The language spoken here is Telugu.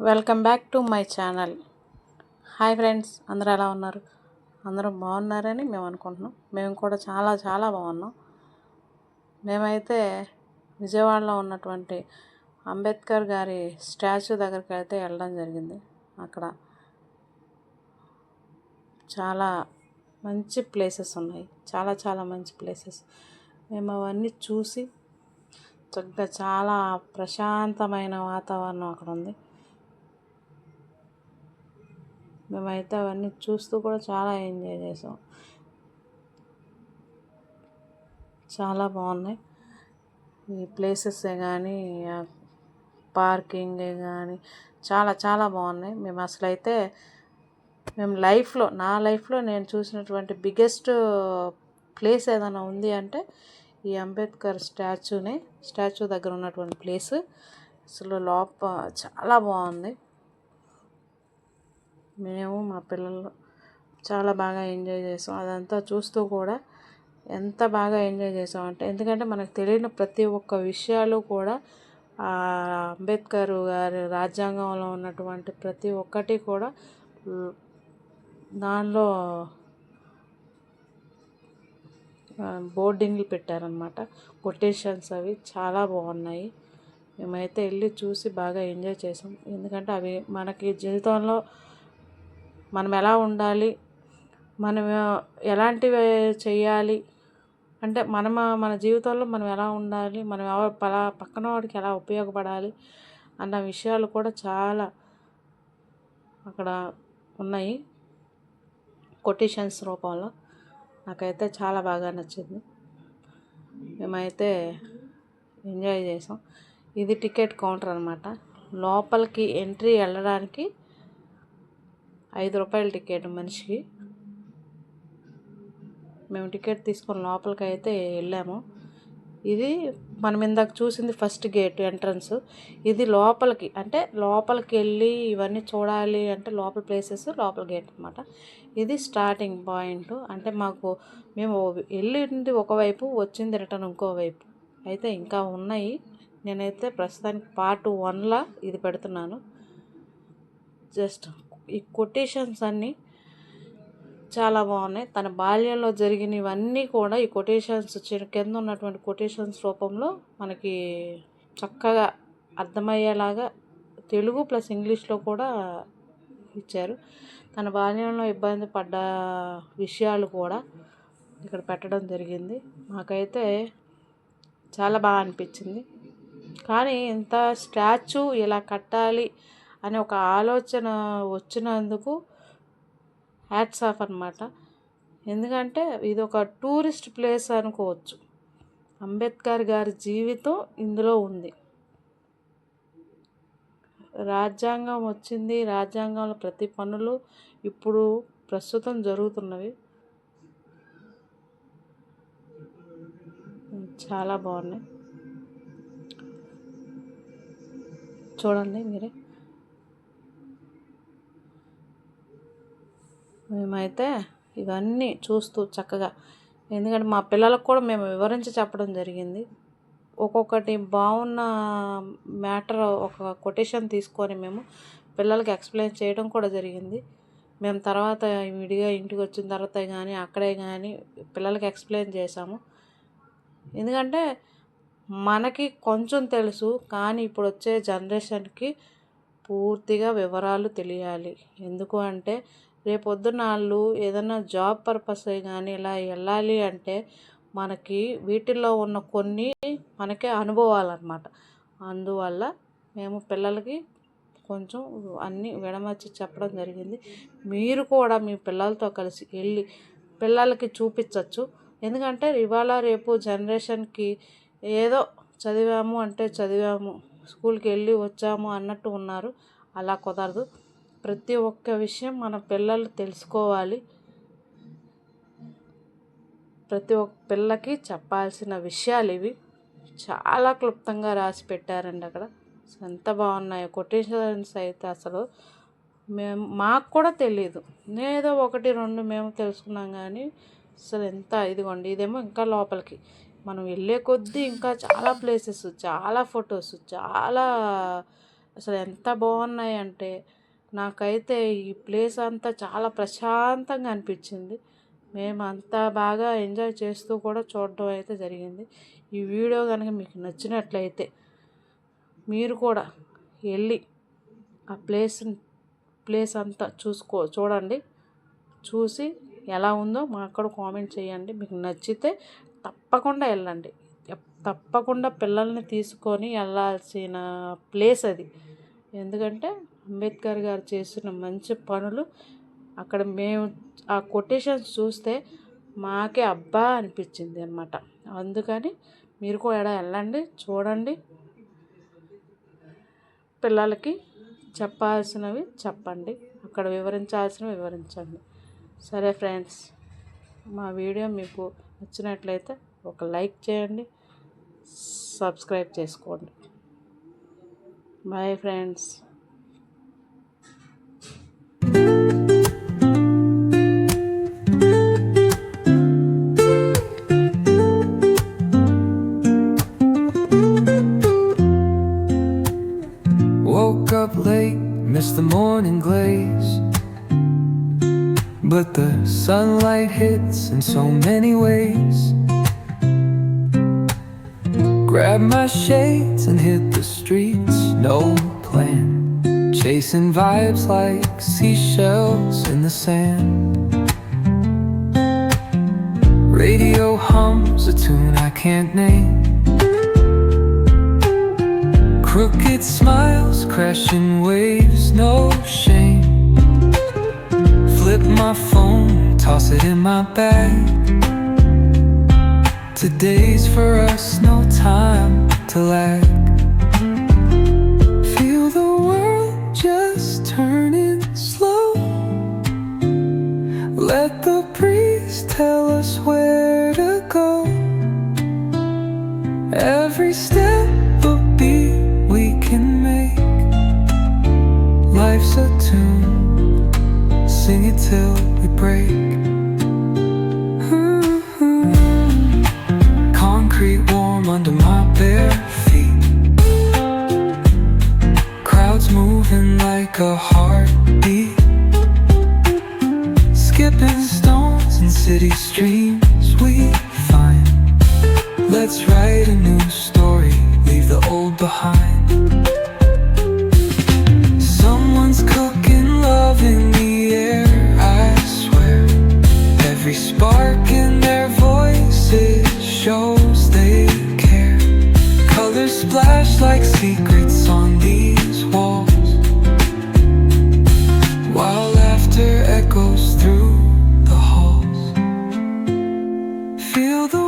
Welcome back to my channel. Hi friends, అందరూ ఎలా ఉన్నారు? అందరూ బాగున్నారని మేము అనుకుంటున్నాం. మేము కూడా చాలా చాలా బాగున్నాం. మేమైతే విజయవాడలో ఉన్నటువంటి అంబేద్కర్ గారి స్టాచ్యూ దగ్గరికి అయితే వెళ్ళడం జరిగింది. అక్కడ చాలా మంచి ప్లేసెస్ ఉన్నాయి, చాలా చాలా మంచి ప్లేసెస్. మేము అవన్నీ చూసి చక్కగా చాలా ప్రశాంతమైన వాతావరణం అక్కడ ఉంది. మేమైతే అవన్నీ చూస్తూ కూడా చాలా ఎంజాయ్ చేసాం. చాలా బాగున్నాయి ఈ ప్లేసెసే కానీ, పార్కింగే కానీ చాలా చాలా బాగున్నాయి. మేము అసలైతే నా లైఫ్లో నేను చూసినటువంటి బిగ్గెస్ట్ ప్లేస్ ఏదైనా ఉంది అంటే ఈ అంబేద్కర్ స్టాచ్యూ దగ్గర ఉన్నటువంటి ప్లేస్. అసలు చాలా బాగుంది. మేము మా పిల్లలు చాలా బాగా ఎంజాయ్ చేసాం. అదంతా చూస్తూ కూడా ఎంత బాగా ఎంజాయ్ చేసామంటే, ఎందుకంటే మనకు తెలియని ప్రతి ఒక్క విషయాలు కూడా అంబేద్కర్ గారి రాజ్యాంగంలో ఉన్నటువంటి ప్రతి ఒక్కటి కూడా దానిలో బోర్డింగ్లు పెట్టారనమాట. కొటేషన్స్ అవి చాలా బాగున్నాయి. మేమైతే వెళ్ళి చూసి బాగా ఎంజాయ్ చేసాం. ఎందుకంటే అవి మనకి జీవితంలో మనం ఎలా ఉండాలి, మనం ఎలాంటివి చేయాలి అంటే మన జీవితంలో మనం ఎలా ఉండాలి, మనం పక్కన వాడికి ఎలా ఉపయోగపడాలి అన్న విషయాలు కూడా చాలా అక్కడ ఉన్నాయి కొటేషన్స్ రూపంలో. నాకైతే చాలా బాగా నచ్చింది. మేమైతే ఎంజాయ్ చేసాం. ఇది టికెట్ కౌంటర్ అనమాట. లోపలికి ఎంట్రీ వెళ్ళడానికి 5 రూపాయల టికెట్ మనిషికి. మేము టికెట్ తీసుకొని లోపలికి అయితే వెళ్ళాము. ఇది మనం ఇందాక చూసింది ఫస్ట్ గేట్ ఎంట్రన్స్. ఇది లోపలికి వెళ్ళి ఇవన్నీ చూడాలి అంటే లోపల ప్లేసెస్, లోపల గేట్ అనమాట. ఇది స్టార్టింగ్ పాయింట్. అంటే మేము వెళ్ళింది ఒకవైపు, వచ్చింది రిటర్న్ ఇంకోవైపు. అయితే ఇంకా ఉన్నాయి. నేనైతే ప్రస్తుతానికి పార్ట్ 1లా ఇది పెడుతున్నాను. జస్ట్ ఈ కొటేషన్స్ అన్నీ చాలా బాగున్నాయి. తన బాల్యంలో జరిగినవన్నీ కూడా ఈ కొటేషన్స్ కింద ఉన్నటువంటి కొటేషన్స్ రూపంలో మనకి చక్కగా అర్థమయ్యేలాగా తెలుగు ప్లస్ ఇంగ్లీష్లో కూడా ఇచ్చారు. తన బాల్యంలో ఇబ్బంది పడ్డ విషయాలు కూడా ఇక్కడ పెట్టడం జరిగింది. నాకైతే చాలా బాగా అనిపించింది. కానీ ఇంత స్టాచ్యూ ఇలా కట్టాలి అనే ఒక ఆలోచన వచ్చినందుకు హ్యాట్స్ ఆఫ్ అనమాట. ఎందుకంటే ఇది ఒక టూరిస్ట్ ప్లేస్ అనుకోవచ్చు. అంబేద్కర్ గారి జీవితం ఇందులో ఉంది. రాజ్యాంగం వచ్చింది, రాజ్యాంగంలో ప్రతి పనులు ఇప్పుడు ప్రస్తుతం జరుగుతున్నవి. చాలా బాగున్నాయి, చూడండి మీరే. మేమైతే ఇవన్నీ చూస్తూ చక్కగా, ఎందుకంటే మా పిల్లలకు కూడా మేము వివరించి చెప్పడం జరిగింది. ఒక్కొక్కటి బాగున్న మ్యాటర్ ఒక కొటేషన్ తీసుకొని మేము పిల్లలకి ఎక్స్ప్లెయిన్ చేయడం కూడా జరిగింది. మేము తర్వాత విడిగా ఇంటికి వచ్చిన తర్వాత కానీ అక్కడే కానీ పిల్లలకి ఎక్స్ప్లెయిన్ చేసాము. ఎందుకంటే మనకి కొంచెం తెలుసు, కానీ ఇప్పుడు వచ్చే జనరేషన్కి పూర్తిగా వివరాలు తెలియాలి. ఎందుకు అంటే రేపొద్దున వాళ్ళు ఏదైనా జాబ్ పర్పస్ కానీ ఇలా వెళ్ళాలి అంటే మనకి వీటిల్లో ఉన్న కొన్ని మనకే అనుభవాలన్నమాట. అందువల్ల మేము పిల్లలకి కొంచెం అన్నీ విడమర్చి చెప్పడం జరిగింది. మీరు కూడా మీ పిల్లలతో కలిసి వెళ్ళి పిల్లలకి చూపించవచ్చు. ఎందుకంటే ఇవాళ రేపు జనరేషన్కి ఏదో చదివాము, స్కూల్కి వెళ్ళి వచ్చాము అన్నట్టు ఉన్నారు. అలా కుదరదు. ప్రతి ఒక్క విషయం మన పిల్లలు తెలుసుకోవాలి. ప్రతి ఒక్క పిల్లకి చెప్పాల్సిన విషయాలు ఇవి. చాలా క్లుప్తంగా రాసి పెట్టారండి అక్కడ. ఎంత బాగున్నాయో కొటేషన్స్ అయితే అసలు మాకు కూడా తెలియదు. ఏదో 1, 2 మేము తెలుసుకున్నాం. కానీ అసలు ఇదిగోండి, ఇదేమో ఇంకా లోపలికి మనం వెళ్ళే కొద్దీ ఇంకా చాలా ప్లేసెస్, చాలా ఫొటోస్, చాలా అసలు ఎంత బాగున్నాయంటే నాకైతే ఈ ప్లేస్ అంతా చాలా ప్రశాంతంగా అనిపించింది. మేము అంతా బాగా ఎంజాయ్ చేస్తూ కూడా చూడడం అయితే జరిగింది. ఈ వీడియో కనుక మీకు నచ్చినట్లయితే మీరు కూడా వెళ్ళి ఆ ప్లేస్ అంతా చూడండి. చూసి ఎలా ఉందో మాకు కూడా కామెంట్ చేయండి. మీకు నచ్చితే తప్పకుండా వెళ్ళండి. తప్పకుండా పిల్లల్ని తీసుకొని వెళ్ళాల్సిన ప్లేస్ అది. ఎందుకంటే అంబేద్కర్ గారు చేసిన మంచి పనులు అక్కడ మేము ఆ కొటేషన్స్ చూస్తే మాకే అబ్బా అనిపించింది అన్నమాట. అందుకని మీరు కూడా వెళ్ళండి, చూడండి, పిల్లలకి చెప్పాల్సినవి చెప్పండి, అక్కడ వివరించాల్సినవి వివరించండి. సరే ఫ్రెండ్స్, మా వీడియో మీకు నచ్చినట్లయితే ఒక లైక్ చేయండి, సబ్స్క్రైబ్ చేసుకోండి. Bye friends. Woke up late, missed the morning glaze, but the sunlight hits in so many ways. Grabbed my shades and hit the streets, no plan, chasing vibes like seashells in the sand. Radio hums a tune I can't name, crooked smiles, crashing waves, no shame. Flip my phone, toss it in my bag. Today's for us, no time to lag. Feel the world just turning slow. Let the breeze tell us where to go. Every step a beat we can make. Life's a tune, sing it till we break. Concrete warm under my bare feet, crowds moving like a heartbeat, skipping stones in city streams we find. Let's write a new story, leave the old behind. Someone's cooking love in the air, I swear. Every spark in their voices shows they care. Colors splash like secrets on these walls, while laughter echoes through the halls. Feel the